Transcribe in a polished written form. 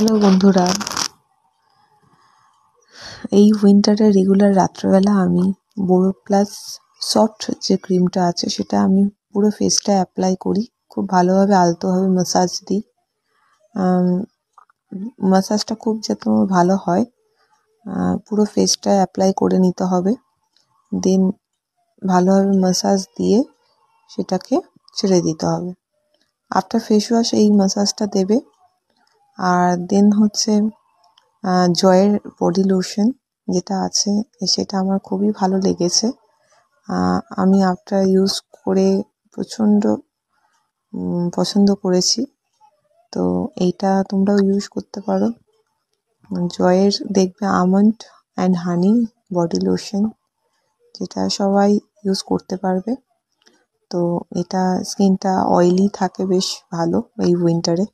Hello বন্ধুরা, এই উইন্টারে regular রাত্রেবেলা আমি বোরো প্লাস সফট যে ক্রিমটা আছে সেটা আমি পুরো ফেসটা অ্যাপ্লাই করি। খুব ভালোভাবে আলতোভাবে ম্যাসাজ দিই। ম্যাসাজটা খুব যাতে ভালো হয়, পুরো ফেসটা অ্যাপ্লাই করে নিতে হবে। দেন ভালোভাবে ম্যাসাজ দিয়ে সেটাকে ছেড়ে দিতে হবে। আফটার ফেস ওয়াশ এই ম্যাসাজটা দেবে। আর দেন হচ্ছে জয়ের বডি লোশন যেটা আছে সেটা আমার খুবই ভালো লেগেছে। আমি আফটার ইউজ করে প্রচণ্ড পছন্দ করেছি। তো এইটা তোমরাও ইউজ করতে পারো। জয়ের দেখবে almond and honey body lotion, যেটা সবাই ইউজ করতে পারবে। তো এটা স্কিনটা অয়েলি থাকে বেশ ভালো এই উইন্টারে।